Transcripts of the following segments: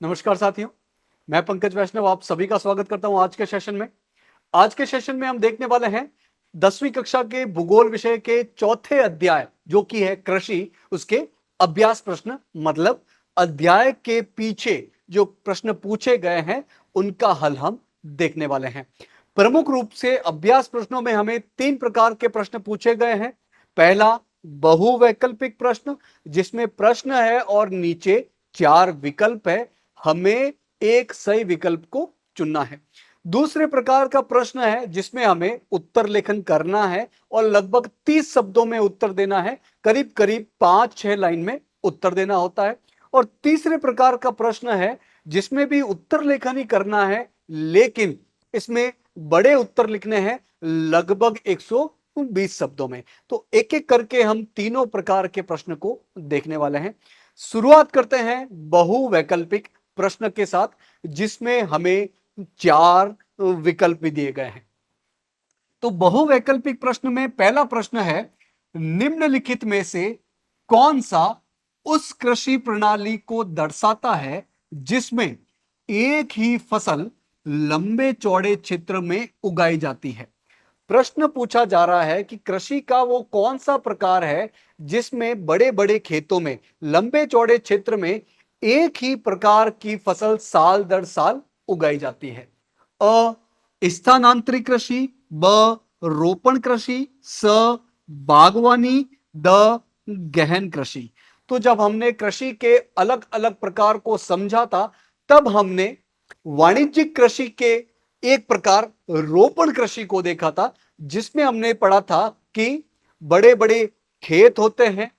नमस्कार साथियों, मैं पंकज वैष्णव आप सभी का स्वागत करता हूं आज के सेशन में। आज के सेशन में हम देखने वाले हैं 10वीं कक्षा के भूगोल विषय के चौथे अध्याय जो कि है कृषि, उसके अभ्यास प्रश्न मतलब अध्याय के पीछे जो प्रश्न पूछे गए हैं उनका हल हम देखने वाले हैं। प्रमुख रूप से अभ्यास प्रश्नों में हमें 3 प्रकार के प्रश्न पूछे गए हैं। पहला बहुवैकल्पिक प्रश्न जिसमें प्रश्न है और नीचे 4 विकल्प है, हमें एक सही विकल्प को चुनना है। दूसरे प्रकार का प्रश्न है जिसमें हमें उत्तर लेखन करना है और लगभग 30 शब्दों में उत्तर देना है, करीब करीब 5-6 लाइन में उत्तर देना होता है। और तीसरे प्रकार का प्रश्न है जिसमें भी उत्तर लेखन ही करना है, लेकिन इसमें बड़े उत्तर लिखने हैं लगभग 120 शब्दों में। तो एक एक करके हम तीनों प्रकार के प्रश्न को देखने वाले हैं। शुरुआत करते हैं बहुवैकल्पिक प्रश्न के साथ जिसमें हमें 4 विकल्प भी दिए गए हैं। तो बहुवैकल्पिक प्रश्न में पहला प्रश्न है, निम्नलिखित में से कौन सा उस कृषि प्रणाली को दर्शाता है जिसमें एक ही फसल लंबे चौड़े क्षेत्र में उगाई जाती है। प्रश्न पूछा जा रहा है कि कृषि का वो कौन सा प्रकार है जिसमें बड़े बड़े खेतों में लंबे चौड़े क्षेत्र में एक ही प्रकार की फसल साल दर साल उगाई जाती है। अ स्थानांतरित कृषि, ब रोपण कृषि, स बागवानी, द गहन कृषि। तो जब हमने कृषि के अलग अलग प्रकार को समझा था तब हमने वाणिज्यिक कृषि के एक प्रकार रोपण कृषि को देखा था जिसमें हमने पढ़ा था कि बड़े बड़े खेत होते हैं,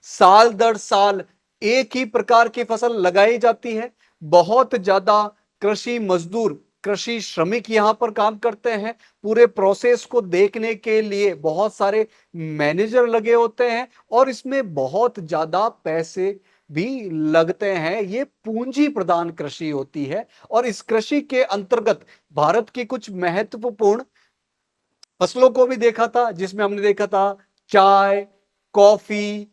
साल दर साल एक ही प्रकार की फसल लगाई जाती है, बहुत ज्यादा कृषि मजदूर कृषि श्रमिक यहां पर काम करते हैं, पूरे प्रोसेस को देखने के लिए बहुत सारे मैनेजर लगे होते हैं और इसमें बहुत ज्यादा पैसे भी लगते हैं। ये पूंजी प्रधान कृषि होती है और इस कृषि के अंतर्गत भारत की कुछ महत्वपूर्ण फसलों को भी देखा था जिसमें हमने देखा था चाय, कॉफी,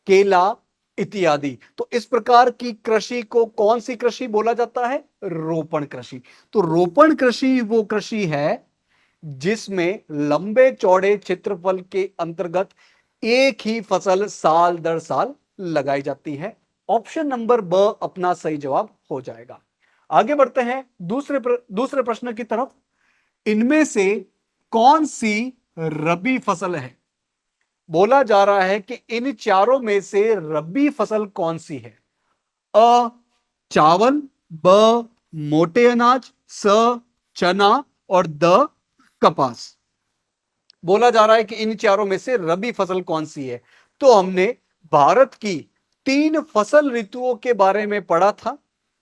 केला इत्यादि। तो इस प्रकार की कृषि को कौन सी कृषि बोला जाता है? रोपण कृषि। तो रोपण कृषि वो कृषि है जिसमें लंबे चौड़े क्षेत्रफल के अंतर्गत एक ही फसल साल दर साल लगाई जाती है। ऑप्शन नंबर ब अपना सही जवाब हो जाएगा। आगे बढ़ते हैं दूसरे प्रश्न की तरफ। इनमें से कौन सी रबी फसल है? बोला जा रहा है कि इन चारों में से रबी फसल कौन सी है? अ चावल, ब मोटे अनाज, स चना और द कपास। बोला जा रहा है कि इन चारों में से रबी फसल कौन सी है। तो हमने भारत की 3 फसल ऋतुओं के बारे में पढ़ा था।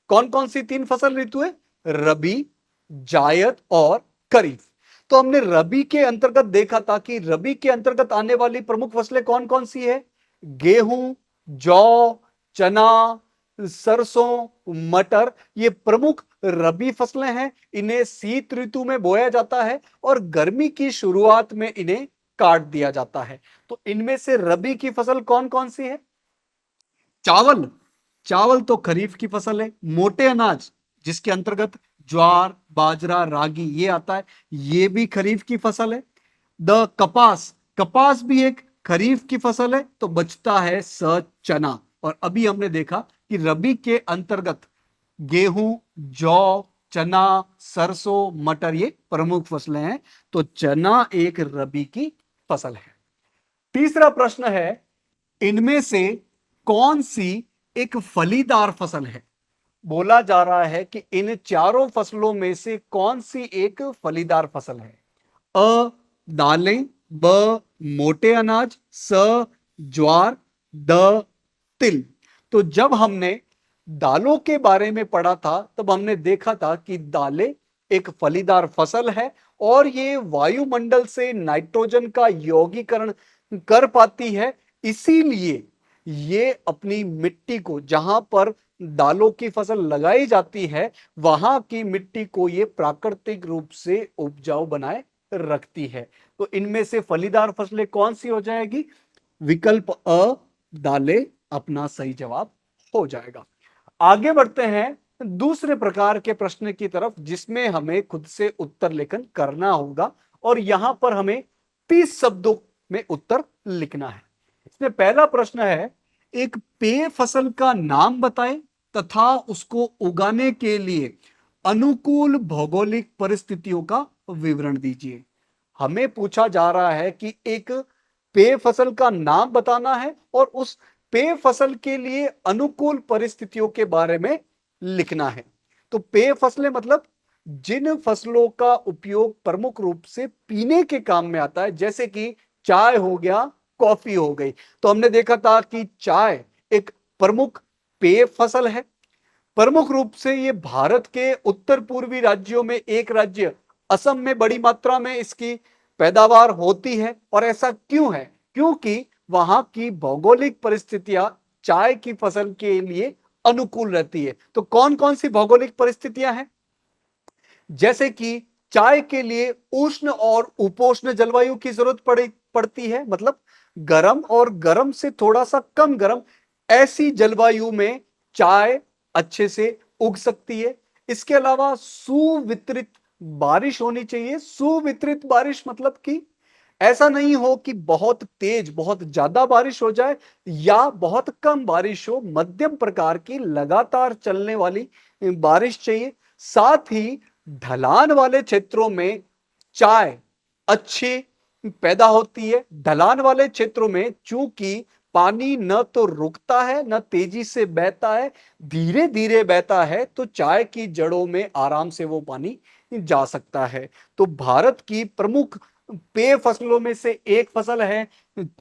कौन कौन सी 3 फसल ऋतु है? रबी, जायद और खरीफ। तो हमने रबी के अंतर्गत देखा था कि रबी के अंतर्गत आने वाली प्रमुख फसलें कौन कौन सी है? गेहूं, जौ, चना, सरसों, मटर, ये प्रमुख रबी फसलें हैं। इन्हें शीत ऋतु में बोया जाता है और गर्मी की शुरुआत में इन्हें काट दिया जाता है। तो इनमें से रबी की फसल कौन कौन सी है? चावल, चावल तो खरीफ की फसल है। मोटे अनाज जिसके अंतर्गत ज्वार, बाजरा, रागी ये आता है, ये भी खरीफ की फसल है। द कपास, कपास भी एक खरीफ की फसल है। तो बचता है स चना। और अभी हमने देखा कि रबी के अंतर्गत गेहूं, जौ, चना, सरसों, मटर ये प्रमुख फसलें हैं। तो चना एक रबी की फसल है। तीसरा प्रश्न है, इनमें से कौन सी एक फलीदार फसल है? बोला जा रहा है कि इन चारों फसलों में से कौन सी एक फलीदार फसल है? अ दालें, ब मोटे अनाज, स ज्वार, द तिल। तो जब हमने दालों के बारे में पढ़ा था तब हमने देखा था कि दालें एक फलीदार फसल है और ये वायुमंडल से नाइट्रोजन का यौगीकरण कर पाती है। इसीलिए ये अपनी मिट्टी को, जहां पर दालों की फसल लगाई जाती है, वहां की मिट्टी को ये प्राकृतिक रूप से उपजाऊ बनाए रखती है। तो इनमें से फलीदार फसलें कौन सी हो जाएगी? विकल्प अ दालें अपना सही जवाब हो जाएगा। आगे बढ़ते हैं दूसरे प्रकार के प्रश्न की तरफ, जिसमें हमें खुद से उत्तर लेखन करना होगा और यहां पर हमें 30 शब्दों में उत्तर लिखना है। इसमें पहला प्रश्न है, एक पेय फसल का नाम बताएं तथा उसको उगाने के लिए अनुकूल भौगोलिक परिस्थितियों का विवरण दीजिए। हमें पूछा जा रहा है कि एक पेय फसल का नाम बताना है और उस पेय फसल के लिए अनुकूल परिस्थितियों के बारे में लिखना है। तो पेय फसलें मतलब जिन फसलों का उपयोग प्रमुख रूप से पीने के काम में आता है, जैसे कि चाय हो गया, कॉफी हो गई। तो हमने देखा था कि चाय एक प्रमुख पेय फसल है। प्रमुख रूप से ये भारत के उत्तर पूर्वी राज्यों में एक राज्य असम में बड़ी मात्रा में इसकी पैदावार होती है। और ऐसा क्यों है? क्योंकि वहां की भौगोलिक परिस्थितियां चाय की फसल के लिए अनुकूल रहती है। तो कौन कौन सी भौगोलिक परिस्थितियां हैं? जैसे कि चाय के लिए उष्ण और उपोष्ण जलवायु की जरूरत पड़ती है, मतलब गर्म और गर्म से थोड़ा सा कम गर्म, ऐसी जलवायु में चाय अच्छे से उग सकती है। इसके अलावा सुवितरित बारिश होनी चाहिए। सुवितरित बारिश मतलब कि ऐसा नहीं हो कि बहुत तेज बहुत ज्यादा बारिश हो जाए या बहुत कम बारिश हो, मध्यम प्रकार की लगातार चलने वाली बारिश चाहिए। साथ ही ढलान वाले क्षेत्रों में चाय अच्छी पैदा होती है। ढलान वाले क्षेत्रों में चूंकि पानी न तो रुकता है न तेजी से बहता है, धीरे धीरे बहता है, तो चाय की जड़ों में आराम से वो पानी जा सकता है। तो भारत की प्रमुख पेय फसलों में से एक फसल है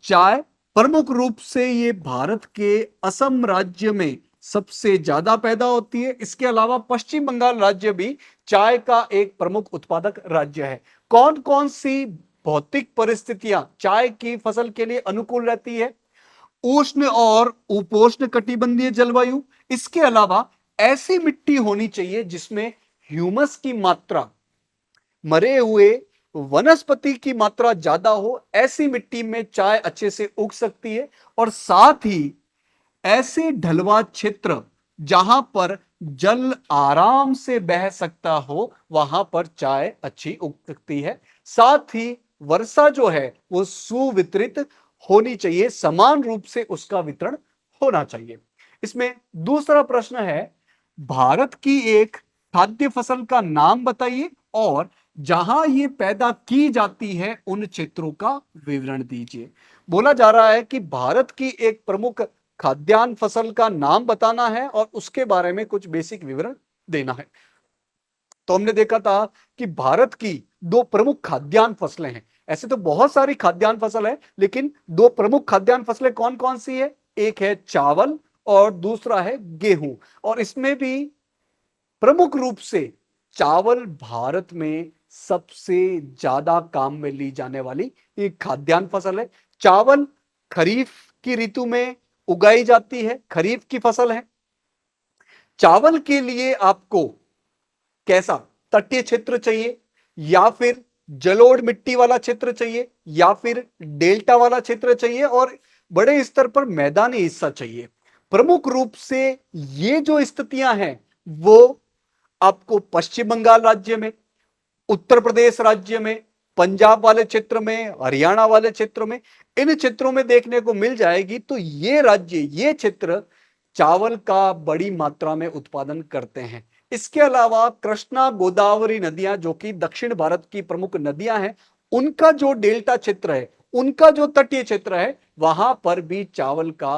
चाय। प्रमुख रूप से ये भारत के असम राज्य में सबसे ज्यादा पैदा होती है। इसके अलावा पश्चिम बंगाल राज्य भी चाय का एक प्रमुख उत्पादक राज्य है। कौन कौन सी भौतिक परिस्थितियां चाय की फसल के लिए अनुकूल रहती है? उष्ण और उपोष्ण कटिबंधीय जलवायु। इसके अलावा ऐसी मिट्टी होनी चाहिए जिसमें ह्यूमस की मात्रा, मरे हुए वनस्पति की मात्रा ज्यादा हो, ऐसी मिट्टी में चाय अच्छे से उग सकती है। और साथ ही ऐसे ढलवा क्षेत्र जहां पर जल आराम से बह सकता हो, वहां पर चाय अच्छी उग सकती है। साथ ही वर्षा जो है वो सुवितरित होनी चाहिए, समान रूप से उसका वितरण होना चाहिए। इसमें दूसरा प्रश्न है, भारत की एक खाद्य फसल का नाम बताइए और जहां ये पैदा की जाती है उन क्षेत्रों का विवरण दीजिए। बोला जा रहा है कि भारत की एक प्रमुख खाद्यान्न फसल का नाम बताना है और उसके बारे में कुछ बेसिक विवरण देना है। तो हमने देखा था कि भारत की दो प्रमुख खाद्यान्न फसलें हैं। ऐसे तो बहुत सारी खाद्यान्न फसल है, लेकिन दो प्रमुख खाद्यान्न फसलें कौन कौन सी है? एक है चावल और दूसरा है गेहूं। और इसमें भी प्रमुख रूप से चावल भारत में सबसे ज्यादा काम में ली जाने वाली एक खाद्यान्न फसल है। चावल खरीफ की ऋतु में उगाई जाती है, खरीफ की फसल है। चावल के लिए आपको कैसा तटीय क्षेत्र चाहिए, या फिर जलोढ़ मिट्टी वाला क्षेत्र चाहिए, या फिर डेल्टा वाला क्षेत्र चाहिए, और बड़े स्तर पर मैदानी हिस्सा चाहिए? प्रमुख रूप से ये जो स्थितियां हैं वो आपको पश्चिम बंगाल राज्य में, उत्तर प्रदेश राज्य में, पंजाब वाले क्षेत्र में, हरियाणा वाले क्षेत्र में, इन क्षेत्रों में देखने को मिल जाएगी। तो ये राज्य, ये क्षेत्र चावल का बड़ी मात्रा में उत्पादन करते हैं। इसके अलावा कृष्णा गोदावरी नदियां, जो कि दक्षिण भारत की प्रमुख नदियां हैं, उनका जो डेल्टा क्षेत्र है, उनका जो तटीय क्षेत्र है, वहां पर भी चावल का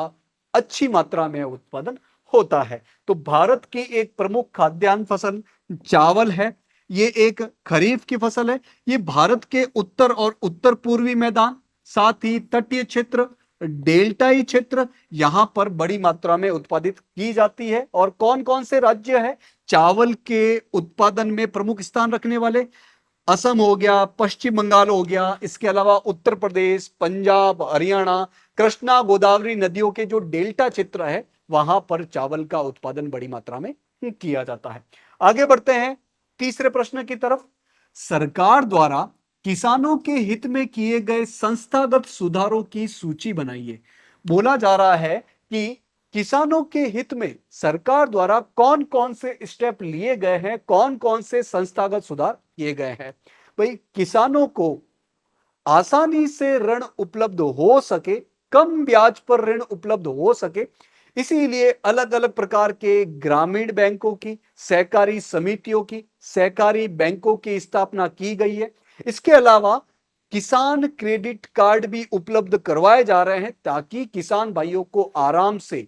अच्छी मात्रा में उत्पादन होता है। तो भारत की एक प्रमुख खाद्यान्न फसल चावल है। ये एक खरीफ की फसल है। ये भारत के उत्तर और उत्तर पूर्वी मैदान, साथ ही तटीय क्षेत्र, डेल्टाई क्षेत्र, यहां पर बड़ी मात्रा में उत्पादित की जाती है। और कौन कौन से राज्य है चावल के उत्पादन में प्रमुख स्थान रखने वाले? असम हो गया, पश्चिम बंगाल हो गया, इसके अलावा उत्तर प्रदेश, पंजाब, हरियाणा, कृष्णा गोदावरी नदियों के जो डेल्टा क्षेत्र है, वहां पर चावल का उत्पादन बड़ी मात्रा में किया जाता है। आगे बढ़ते हैं तीसरे प्रश्न की तरफ। सरकार द्वारा किसानों के हित में किए गए संस्थागत सुधारों की सूची बनाइए। बोला जा रहा है कि किसानों के हित में सरकार द्वारा कौन कौन से स्टेप लिए गए हैं, कौन कौन से संस्थागत सुधार किए गए हैं। भाई, किसानों को आसानी से ऋण उपलब्ध हो सके, कम ब्याज पर ऋण उपलब्ध हो सके, इसीलिए अलग अलग प्रकार के ग्रामीण बैंकों की, सहकारी समितियों की, सहकारी बैंकों की स्थापना की गई है। इसके अलावा किसान क्रेडिट कार्ड भी उपलब्ध करवाए जा रहे हैं ताकि किसान भाइयों को आराम से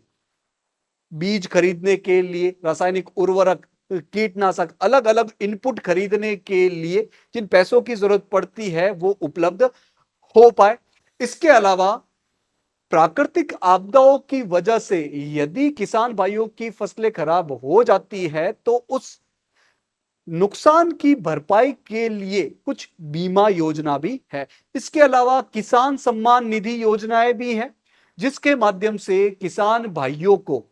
बीज खरीदने के लिए, रासायनिक उर्वरक, कीटनाशक, अलग अलग इनपुट खरीदने के लिए जिन पैसों की जरूरत पड़ती है वो उपलब्ध हो पाए। इसके अलावा प्राकृतिक आपदाओं की वजह से यदि किसान भाइयों की फसलें खराब हो जाती है तो उस नुकसान की भरपाई के लिए कुछ बीमा योजना भी है। इसके अलावा किसान सम्मान निधि योजनाएं भी हैं जिसके माध्यम से किसान भाइयों को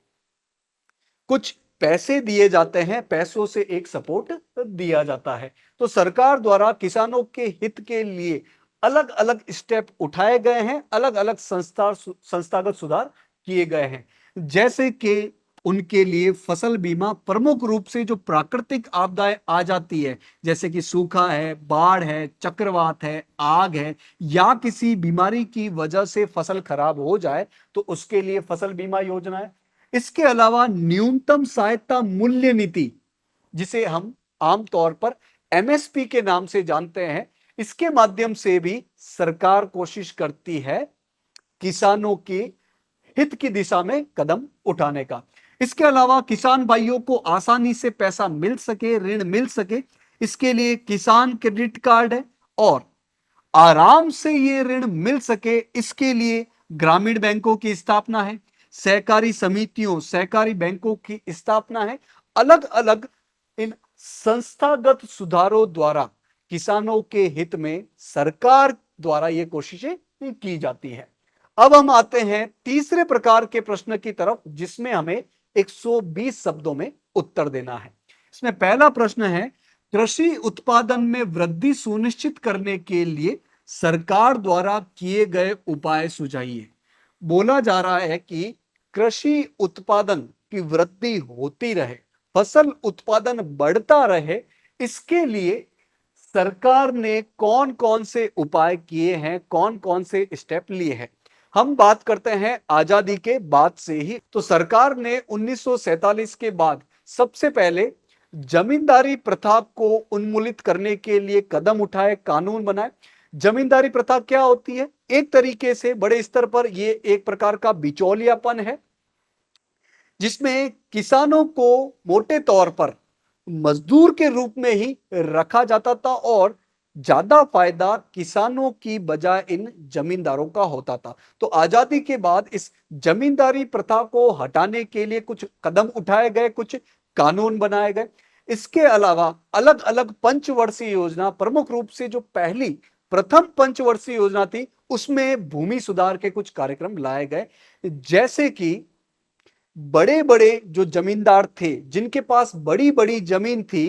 कुछ पैसे दिए जाते हैं, पैसों से एक सपोर्ट दिया जाता है। तो सरकार द्वारा किसानों के हित के लिए अलग अलग स्टेप उठाए गए हैं, अलग अलग संस्थागत सुधार किए गए हैं। जैसे कि उनके लिए फसल बीमा, प्रमुख रूप से जो प्राकृतिक आपदाएं आ जाती है जैसे कि सूखा है, बाढ़ है, चक्रवात है, आग है, या किसी बीमारी की वजह से फसल खराब हो जाए तो उसके लिए फसल बीमा योजना है। इसके अलावा न्यूनतम सहायता मूल्य नीति, जिसे हम आमतौर पर एमएसपी के नाम से जानते हैं, इसके माध्यम से भी सरकार कोशिश करती है किसानों के हित की दिशा में कदम उठाने का। इसके अलावा किसान भाइयों को आसानी से पैसा मिल सके, ऋण मिल सके, इसके लिए किसान क्रेडिट कार्ड है और आराम से ये ऋण मिल सके इसके लिए ग्रामीण बैंकों की स्थापना है, सहकारी समितियों, सहकारी बैंकों की स्थापना है। अलग अलग इन संस्थागत सुधारों द्वारा किसानों के हित में सरकार द्वारा ये कोशिशें की जाती है। अब हम आते हैं तीसरे प्रकार के प्रश्न की तरफ जिसमें हमें 120 शब्दों में उत्तर देना है। इसमें पहला प्रश्न है, कृषि उत्पादन में वृद्धि सुनिश्चित करने के लिए सरकार द्वारा किए गए उपाय सुझाइए। बोला जा रहा है कि कृषि उत्पादन की वृद्धि होती रहे, फसल उत्पादन बढ़ता रहे, इसके लिए सरकार ने कौन कौन से उपाय किए हैं, कौन कौन से स्टेप लिए हैं। हम बात करते हैं आजादी के बाद से ही। तो सरकार ने 1947 के बाद सबसे पहले जमींदारी प्रथा को उन्मूलित करने के लिए कदम उठाए, कानून बनाए। जमींदारी प्रथा क्या होती है? एक तरीके से बड़े स्तर पर यह एक प्रकार का बिचौलियापन है जिसमें किसानों को मोटे तौर पर मजदूर के रूप में ही रखा जाता था और ज्यादा फायदा किसानों की बजाय इन जमींदारों का होता था। तो आजादी के बाद इस जमींदारी प्रथा को हटाने के लिए कुछ कदम उठाए गए, कुछ कानून बनाए गए। इसके अलावा अलग अलग पंचवर्षीय योजना, प्रमुख रूप से जो पहली प्रथम पंचवर्षीय योजना थी उसमें भूमि सुधार के कुछ कार्यक्रम लाए गए, जैसे कि बड़े बड़े जो जमींदार थे जिनके पास बड़ी बड़ी जमीन थी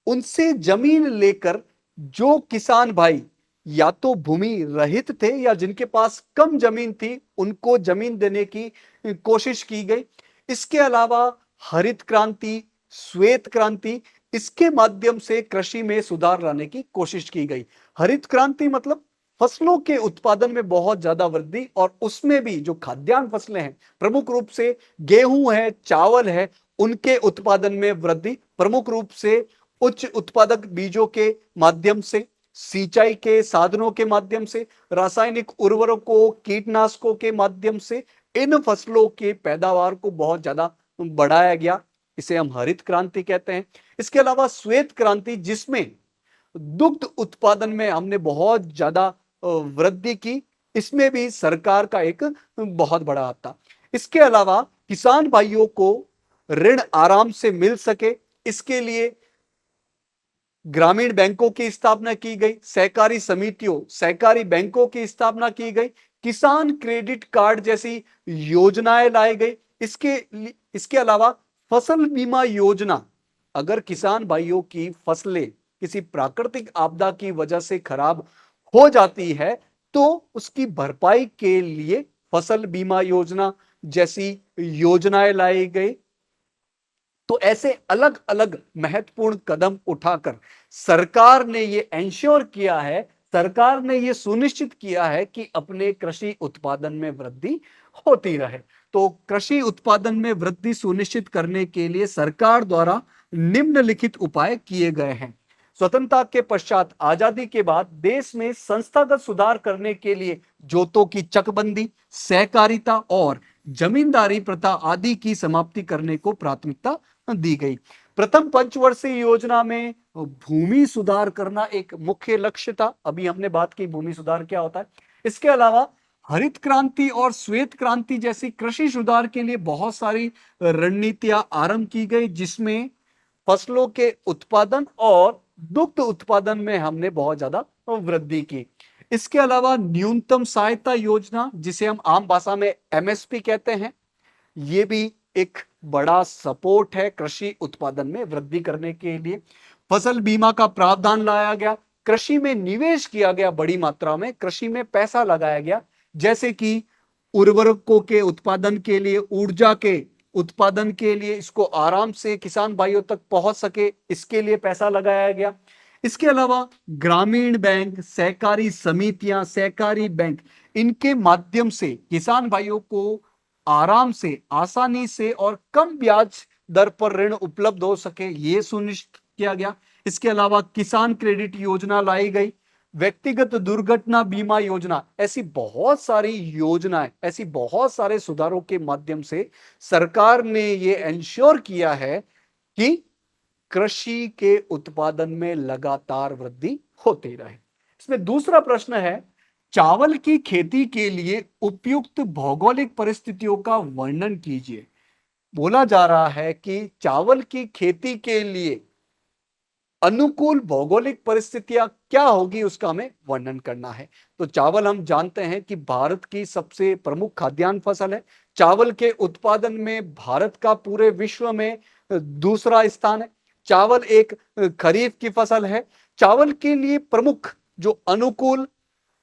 उनसे जमीन लेकर जो किसान भाई या तो भूमि रहित थे या जिनके पास कम जमीन थी उनको जमीन देने की कोशिश की गई। इसके अलावा हरित क्रांति, श्वेत क्रांति, इसके माध्यम से कृषि में सुधार लाने की कोशिश की गई। हरित क्रांति मतलब फसलों के उत्पादन में बहुत ज्यादा वृद्धि और उसमें भी जो खाद्यान्न फसलें हैं, प्रमुख रूप से गेहूं है, चावल है, उनके उत्पादन में वृद्धि, प्रमुख रूप से उच्च उत्पादक बीजों के माध्यम से, सिंचाई के साधनों के माध्यम से, रासायनिक उर्वरकों, कीटनाशकों के माध्यम से इन फसलों के पैदावार को बहुत ज्यादा बढ़ाया गया। इसे हम हरित क्रांति कहते हैं। इसके अलावा श्वेत क्रांति जिसमें दुग्ध उत्पादन में हमने बहुत ज्यादा वृद्धि की, इसमें भी सरकार का एक बहुत बड़ा हाथ था। इसके अलावा किसान भाइयों को ऋण आराम से मिल सके इसके लिए ग्रामीण बैंकों की स्थापना की गई, सहकारी समितियों, सहकारी बैंकों की स्थापना की गई, किसान क्रेडिट कार्ड जैसी योजनाएं लाई गई। इसके अलावा फसल बीमा योजना, अगर किसान भाइयों की फसलें किसी प्राकृतिक आपदा की वजह से खराब हो जाती है तो उसकी भरपाई के लिए फसल बीमा योजना जैसी योजनाएं लाई गई। तो ऐसे अलग अलग महत्वपूर्ण कदम उठाकर सरकार ने ये एंश्योर किया है, सरकार ने ये सुनिश्चित किया है कि अपने कृषि उत्पादन में वृद्धि होती रहे। तो कृषि उत्पादन में वृद्धि सुनिश्चित करने के लिए सरकार द्वारा निम्नलिखित उपाय किए गए हैं। स्वतंत्रता के पश्चात आजादी के बाद देश में संस्थागत सुधार करने के लिए जोतों की चकबंदी, सहकारिता और जमींदारी प्रथा आदि की समाप्ति करने को प्राथमिकता दी गई। प्रथम पंचवर्षीय योजना में भूमि सुधार करना एक मुख्य लक्ष्य था। अभी हमने बात की भूमि सुधार क्या होता है। इसके अलावा हरित क्रांति और श्वेत क्रांति जैसी कृषि सुधार के लिए बहुत सारी रणनीतियां आरंभ की गई, जिसमें फसलों के उत्पादन और दुग्ध उत्पादन में हमने बहुत ज्यादा वृद्धि की। इसके अलावा न्यूनतम सहायता योजना, जिसे हम आम भाषा में एमएसपी कहते हैं, ये भी एक बड़ा सपोर्ट है कृषि उत्पादन में वृद्धि करने के लिए। फसल बीमा का प्रावधान लाया गया, कृषि में निवेश किया गया, बड़ी मात्रा में कृषि में पैसा लगाया गया, जैसे कि उर्वरकों के उत्पादन के लिए, ऊर्जा के उत्पादन के लिए, इसको आराम से किसान भाइयों तक पहुंच सके, इसके लिए पैसा लगाया गया। इसके अलावा ग्रामीण बैंक, सहकारी समितियां, सहकारी बैंक, इनके माध्यम से किसान भाइयों को आराम से, आसानी से और कम ब्याज दर पर ऋण उपलब्ध हो सके, यह सुनिश्चित किया गया। इसके अलावा किसान क्रेडिट योजना लाई गई, व्यक्तिगत दुर्घटना बीमा योजना, ऐसी बहुत सारी योजनाएं, ऐसी बहुत सारे सुधारों के माध्यम से सरकार ने यह एंश्योर किया है कि कृषि के उत्पादन में लगातार वृद्धि होती रहे। इसमें दूसरा प्रश्न है, चावल की खेती के लिए उपयुक्त भौगोलिक परिस्थितियों का वर्णन कीजिए। बोला जा रहा है कि चावल की खेती के लिए अनुकूल भौगोलिक परिस्थितियां क्या होगी, उसका हमें वर्णन करना है। तो चावल हम जानते हैं कि भारत की सबसे प्रमुख खाद्यान्न फसल है। चावल के उत्पादन में भारत का पूरे विश्व में दूसरा स्थान है। चावल एक खरीफ की फसल है। चावल के लिए प्रमुख जो अनुकूल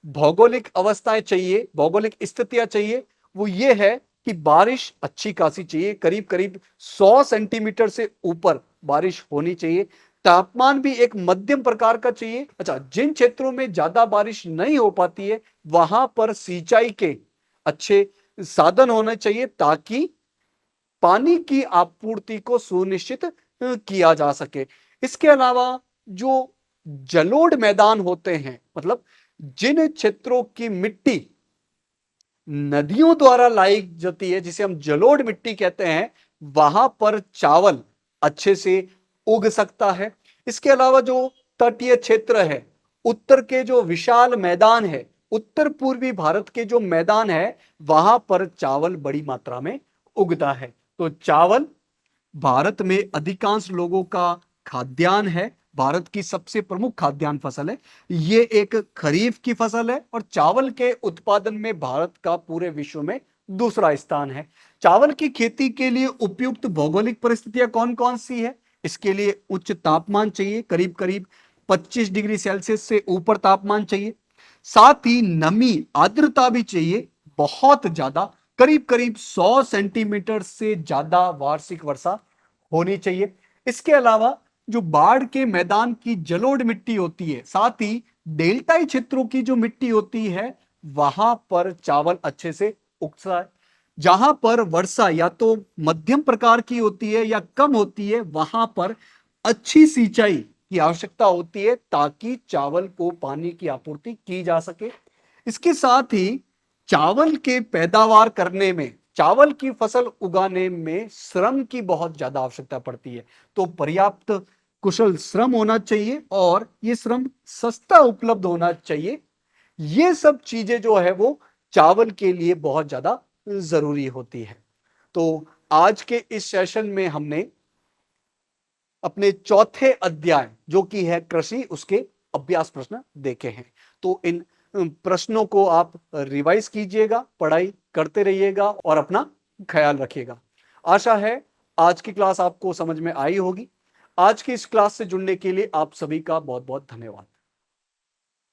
भौगोलिक अवस्थाएं चाहिए, भौगोलिक स्थितियां चाहिए, वो ये है कि बारिश अच्छी खासी चाहिए, करीब करीब 100 सेंटीमीटर से ऊपर बारिश होनी चाहिए। तापमान भी एक मध्यम प्रकार का चाहिए। अच्छा, जिन क्षेत्रों में ज्यादा बारिश नहीं हो पाती है, वहां पर सिंचाई के अच्छे साधन होने चाहिए, ताकि पानी की आपूर्ति को सुनिश्चित किया जा सके। इसके अलावा जो जलोढ़ मैदान होते हैं, मतलब जिन क्षेत्रों की मिट्टी नदियों द्वारा लाई जाती है, जिसे हम जलोढ़ मिट्टी कहते हैं, वहां पर चावल अच्छे से उग सकता है। इसके अलावा जो तटीय क्षेत्र है, उत्तर के जो विशाल मैदान है, उत्तर पूर्वी भारत के जो मैदान है, वहां पर चावल बड़ी मात्रा में उगता है। तो चावल भारत में अधिकांश लोगों का खाद्यान्न है, भारत की सबसे प्रमुख खाद्यान्न फसल है। ये एक खरीफ की फसल है और चावल के उत्पादन में भारत का पूरे विश्व में दूसरा स्थान है। चावल की खेती के लिए उपयुक्त भौगोलिक परिस्थितियां कौन कौन सी है? इसके लिए उच्च तापमान चाहिए, करीब करीब 25 डिग्री सेल्सियस से ऊपर तापमान चाहिए। साथ ही नमी, आर्द्रता भी चाहिए, बहुत ज्यादा, करीब करीब 100 सेंटीमीटर से ज्यादा वार्षिक वर्षा होनी चाहिए। इसके अलावा जो बाढ़ के मैदान की जलोढ़ मिट्टी होती है, साथ ही डेल्टाई क्षेत्रों की जो मिट्टी होती है, वहां पर चावल अच्छे से उगता है। जहां पर वर्षा या तो मध्यम प्रकार की होती है या कम होती है, वहां पर अच्छी सिंचाई की आवश्यकता होती है, ताकि चावल को पानी की आपूर्ति की जा सके। इसके साथ ही चावल के पैदावार करने में, चावल की फसल उगाने में श्रम की बहुत ज्यादा आवश्यकता पड़ती है। तो पर्याप्त कुशल श्रम होना चाहिए और ये श्रम सस्ता उपलब्ध होना चाहिए। ये सब चीजें जो है वो चावल के लिए बहुत ज्यादा जरूरी होती है। तो आज के इस सेशन में हमने अपने चौथे अध्याय जो कि है कृषि, उसके अभ्यास प्रश्न देखे हैं। तो इन प्रश्नों को आप रिवाइज कीजिएगा, पढ़ाई करते रहिएगा और अपना ख्याल रखिएगा। आशा है आज की क्लास आपको समझ में आई होगी। आज की इस क्लास से जुड़ने के लिए आप सभी का बहुत बहुत धन्यवाद।